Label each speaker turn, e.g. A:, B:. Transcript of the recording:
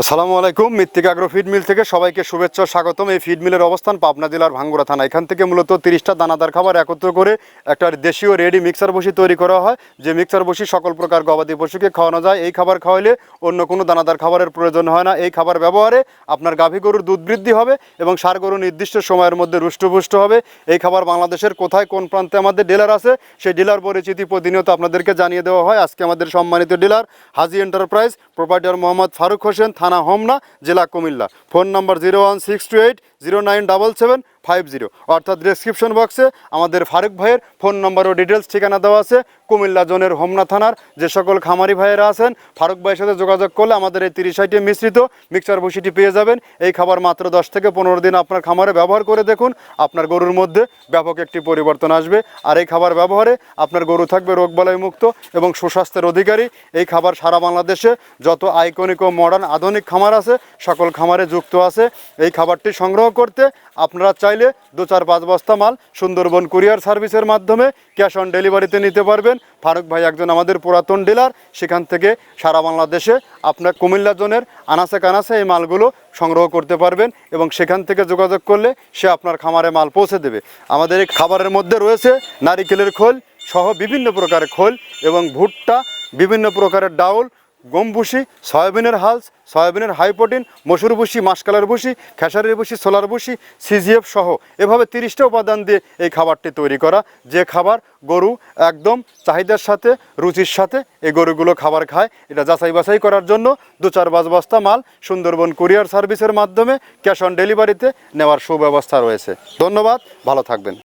A: আসসালামু আলাইকুম। মৃত্তিকা আগ্রো ফিড মিল থেকে সবাইকে শুভেচ্ছা স্বাগতম। এই ফিড মিলের অবস্থান পাবনা জেলার ভাঙ্গুড়া থানা। এখান থেকে মূলত 30টা দানাদার খাবার একত্র করে একটা দেশীয় রেডি মিক্সার বসি তৈরি করা হয়, যে মিক্সার বসি সকল প্রকার গবাদি পশুকে খাওয়ানো যায়। এই খাবার খাওয়াইলে অন্য কোনো দানাদার খাবারের প্রয়োজন হয় না। এই খাবার ব্যবহারে আপনার গাভী গরুর দুধ বৃদ্ধি হবে এবং ষাঁড় গরু নির্দিষ্ট সময়ের মধ্যে রুষ্টপুষ্ট হবে। এই খাবার বাংলাদেশের কোথায় কোন প্রান্তে আমাদের ডিলার আছে, সেই ডিলার পরিচিতি প্রতিনিয়ত আপনাদেরকে জানিয়ে দেওয়া হয়। আজকে আমাদের সম্মানিত ডিলার হাজি এন্টারপ্রাইজ, প্রোপাইটার মোহাম্মদ ফারুক হোসেন, থানা হোমনা, জেলা কুমিল্লা। ফোন নাম্বার 01628097750, অর্থাৎ ডেসক্রিপশন বক্সে আমাদের ফারুক ভাইয়ের ফোন নাম্বার ও ডিটেলস ঠিকানা দেওয়া আছে। কুমিল্লা জোনের হোমনা থানার যে সকল খামারি ভাইয়েরা আছেন, ফারুক ভাইয়ের সাথে যোগাযোগ করলে আমাদের এই 30 আইটেম মিশ্রিত মিক্সার বসিটি পেয়ে যাবেন। এই খাবার মাত্র 10 থেকে 15 দিন আপনার খামারে ব্যবহার করে দেখুন, আপনার গরুর মধ্যে ব্যাপক একটি পরিবর্তন আসবে। আর এই খাবার ব্যবহারে আপনার গরু থাকবে রোগবালাই মুক্ত এবং সুস্বাস্থ্যের অধিকারী। এই খাবার সারা বাংলাদেশে যত আইকনিক ও মডার্ন আধুনিক খামার আছে সকল খামারে যুক্ত আছে। এই খাবারটি সংগ্রহ করতে আপনারা চাইলে 2-4-5 বস্তা মাল সুন্দরবন কুরিয়ার সার্ভিসের মাধ্যমে ক্যাশ অন ডেলিভারিতে নিতে পারবেন। ফারুক ভাই একজন আমাদের পুরাতন ডিলার, সেখান থেকে সারা বাংলাদেশে আপনার কুমিল্লা জোনের আনাচে কানাচে এই মালগুলো সংগ্রহ করতে পারবেন এবং সেখান থেকে যোগাযোগ করলে সে আপনার খামারে মাল পৌঁছে দেবে। আমাদের এই খাবারের মধ্যে রয়েছে নারিকেলের খোল সহ বিভিন্ন প্রকারের খোল এবং ভুট্টা, বিভিন্ন প্রকারের ডাউল, গম ভুসি, সয়াবিনের হালস, সয়াবিনের হাই প্রোটিন, মসুর ভুসি, মাসকালার ভুসি, খেসারির ভুসি, সোলার ভুসি, সিজিএফ সহ এভাবে 30টা উপাদান দিয়ে এই খাবারটি তৈরি করা, যে খাবার গরু একদম চাহিদার সাথে রুচির সাথে এই গরুগুলো খাবার খায়। এটা যাচাই বাছাই করার জন্য 2-4-5 বস্তা মাল সুন্দরবন কুরিয়ার সার্ভিসের মাধ্যমে ক্যাশ অন ডেলিভারিতে নেওয়ার সুব্যবস্থা রয়েছে। ধন্যবাদ, ভালো থাকবেন।